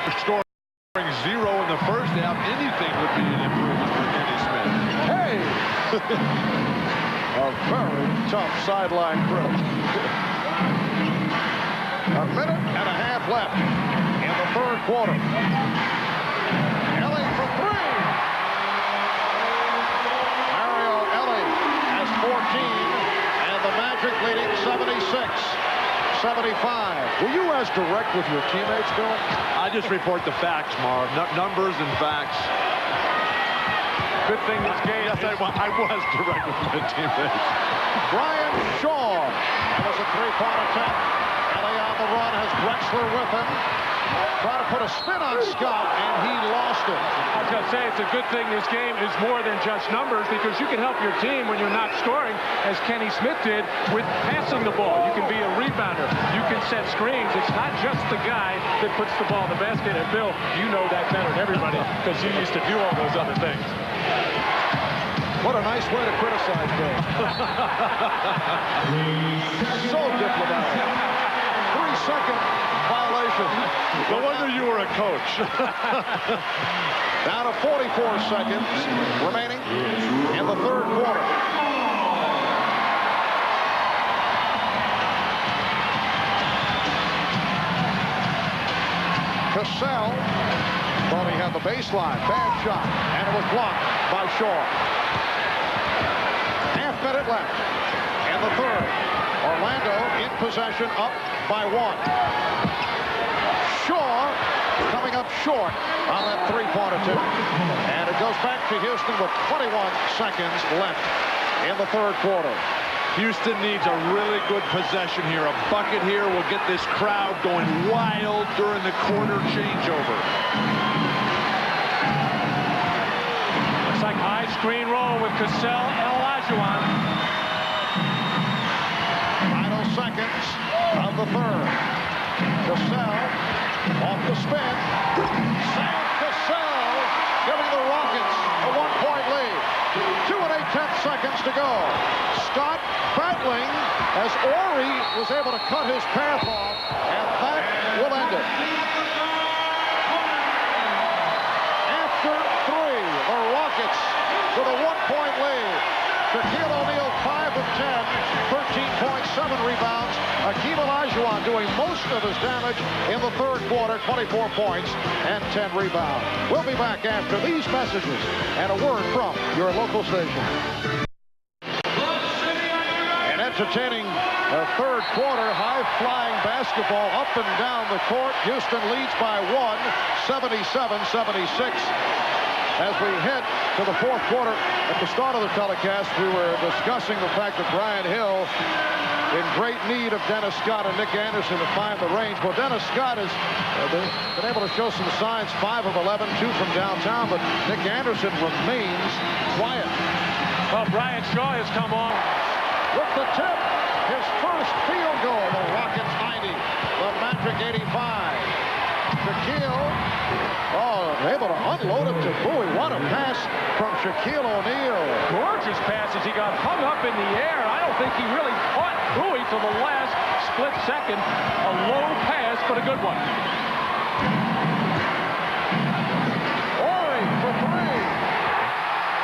Scoring 0 in the first half, anything would be an improvement for Kenny Smith. Hey! A very tough sideline grip. A minute and a half left in the third quarter. Elie for three. Mario Elie has 14, and the Magic leading 76-75. Were you as direct with your teammates, Bill? I just report the facts, Marv. Numbers and facts. Good thing this game. Yes, I was direct with my teammates. Brian Shaw. That was a three-point attempt. Elie on the run, has Drexler with him. Try to put a spin on Scott, and he lost it. I was going to say, it's a good thing this game is more than just numbers, because you can help your team when you're not scoring, as Kenny Smith did with passing the ball. You can be a rebounder. You can set screens. It's not just the guy that puts the ball in the basket. And Bill, you know that better than everybody, because you used to do all those other things. What a nice way to criticize Bill. So diplomatic. 3-second violation. No wonder you were a coach. Down to 44 seconds remaining in the third quarter. Cassell thought he had the baseline. Bad shot, and it was blocked by Shaw. Half-minute left in the third. Orlando in possession, up by 1. Shaw coming up short on that three-point attempt. And it goes back to Houston with 21 seconds left in the third quarter. Houston needs a really good possession here. A bucket here will get this crowd going wild during the quarter changeover. Looks like high screen roll with Cassell and Olajuwon. Final seconds of the third. Cassell off the spin. Sam Cassell giving the Rockets a 1-point lead. 2 8/10 seconds to go. Scott battling as Horry was able to cut his path off, and that will end it. After 3, the Rockets with a 1-point lead. Shaquille O'Neal 5 of 10, 13.7 rebounds. Hakeem Olajuwon doing most of his damage in the third quarter, 24 points and 10 rebounds. We'll be back after these messages and a word from your local station. An entertaining third quarter, high-flying basketball up and down the court. Houston leads by 1, 77-76. As we head to the fourth quarter, at the start of the telecast, we were discussing the fact that Brian Hill in great need of Dennis Scott and Nick Anderson to find the range. Well, Dennis Scott has been able to show some signs, 5 of 11, 2 from downtown, but Nick Anderson remains quiet. Well, Brian Shaw has come on. With the tip, his first field goal, the Rockets 90, the Magic 85. Shaquille, able to unload it to Bowie. What a pass from Shaquille O'Neal. Gorgeous passes. He got hung up in the air. I don't think he really caught Bowie till the last split second. A low pass, but a good one. Horry for 3.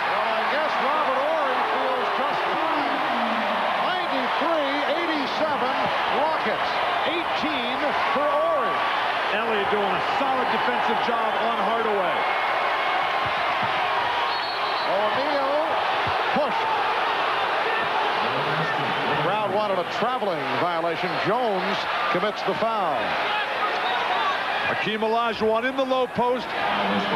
Well, I guess Robert Horry feels just fine. 93-87 Rockets. 18 for Horry. Elie doing a solid defensive job on Hardaway. O'Neal pushed. The crowd wanted a traveling violation. Jones commits the foul. Hakeem Olajuwon in the low post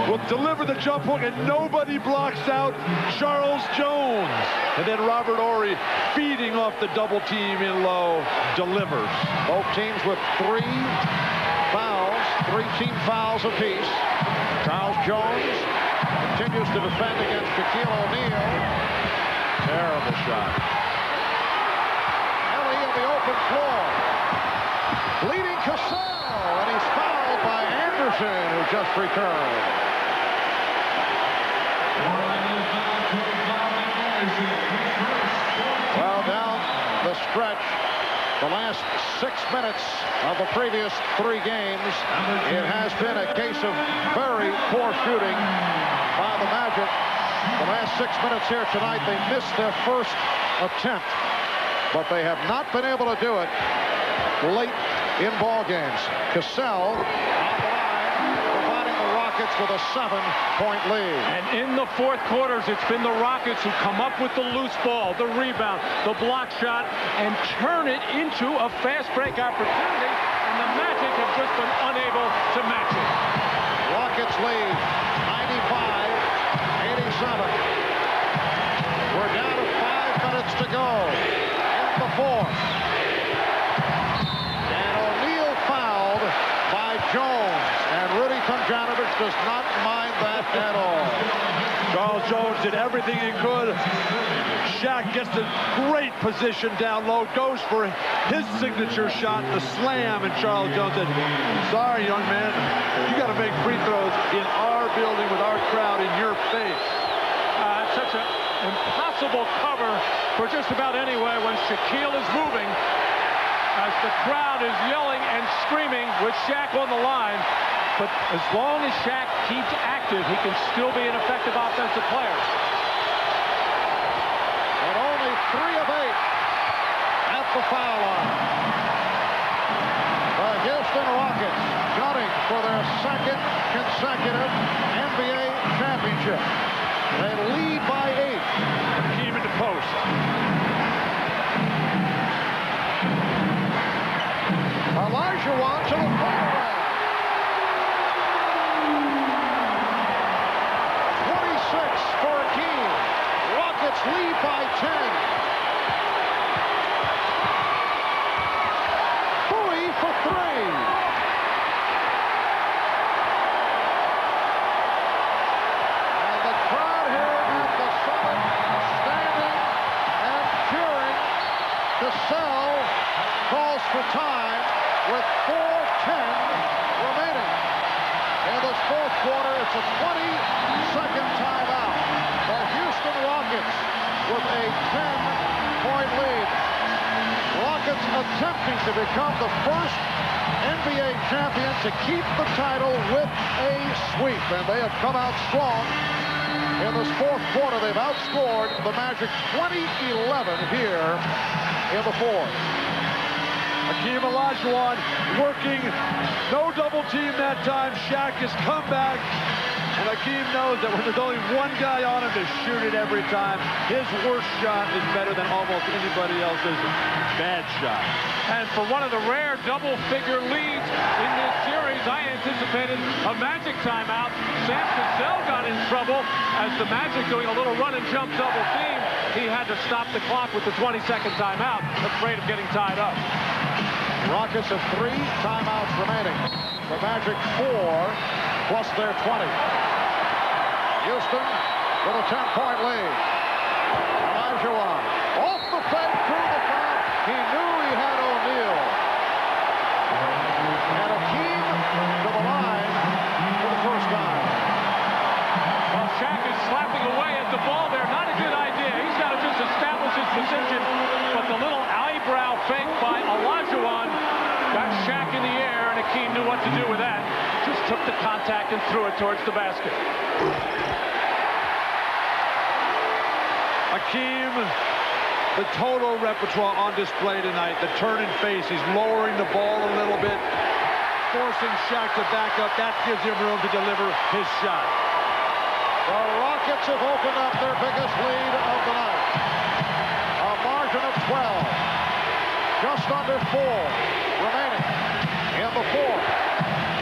will deliver the jump hook, and nobody blocks out Charles Jones. And then Robert Horry, feeding off the double team in low, delivers. Both teams with 3 fouls, 3 team fouls apiece. Charles Jones continues to defend against Shaquille O'Neal. Terrible shot. Elie in the open floor. Bleeding Cassell, and he's fouled by Anderson, who just returned. Well, down the stretch, the last 6 minutes of the previous 3 games, it has been a case of shooting by the Magic. The last 6 minutes here tonight, they missed their first attempt, but they have not been able to do it late in ball games. Cassell on the line, providing the Rockets with a 7-point lead. And in the fourth quarters, it's been the Rockets who come up with the loose ball, the rebound, the block shot, and turn it into a fast break opportunity. And the Magic have just been unable to match it. Rockets lead 95-87. We're down to 5 minutes to go in the fourth. And O'Neal fouled by Jones. And Rudy Tomjanovich does not mind that at all. Charles Jones did everything he could. Shaq gets a great position down low, goes for his signature shot, the slam, and Charles Jones said, sorry, young man, you got to make free throws in our building with our crowd in your face. Such an impossible cover for just about anywhere when Shaquille is moving, as the crowd is yelling and screaming with Shaq on the line. But as long as Shaq keeps active, he can still be an effective offensive player. And only 3 of 8 at the foul line. The Houston Rockets gunning for their second consecutive NBA championship. They lead by 8. Hakeem in the post. Olajuwon to the fairway. 26 for Hakeem. Rockets lead by 10. Bowie for 3. Cassell calls for time with 4:10 remaining. In this fourth quarter, it's a 20-second timeout. The Houston Rockets with a 10-point lead. Rockets attempting to become the first NBA champion to keep the title with a sweep, and they have come out strong. In this fourth quarter, they've outscored the Magic 20-11 here in the fourth. Hakeem Olajuwon working, no double team that time. Shaq has come back, and Hakeem knows that when there's only one guy on him to shoot it every time, his worst shot is better than almost anybody else's bad shot. And for one of the rare double-figure leads in this series, I anticipated a Magic timeout. Sam Cassell got in trouble as the Magic doing a little run-and-jump double team. He had to stop the clock with the 20-second timeout, afraid of getting tied up. Rockets have 3 timeouts remaining. The Magic 4 plus their 20. Houston with a 10-point lead. Olajuwon off the fake through the foul. He knew he had O'Neal. And Hakeem to the line for the first time. Well, Shaq is slapping away at the ball there. Not a good idea. He's got to just establish his position. But the little eyebrow fake by Olajuwon got Shaq in the air, and Hakeem knew what to do with that. Just took the contact and threw it towards the basket. Hakeem, the total repertoire on display tonight. The turn and face, he's lowering the ball a little bit, forcing Shaq to back up. That gives him room to deliver his shot. The Rockets have opened up their biggest lead of the night. A margin of 12. Just under 4 remaining in the fourth.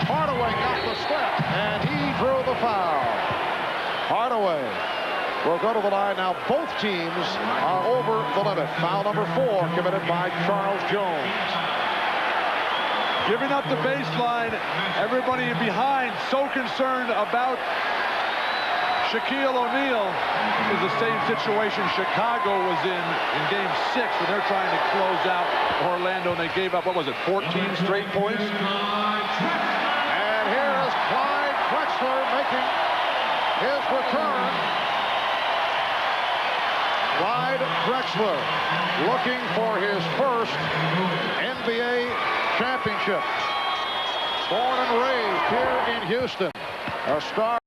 Hardaway got the step, and he drew the foul. Hardaway will go to the line now. Both teams are over the limit. Foul number 4 committed by Charles Jones. Giving up the baseline. Everybody behind so concerned about Shaquille O'Neal. Is the same situation Chicago was in Game 6 when they're trying to close out Orlando, and they gave up, what was it, 14 straight points? And here is Clyde Drexler making his return. Clyde Drexler looking for his first NBA championship. Born and raised here in Houston, a star.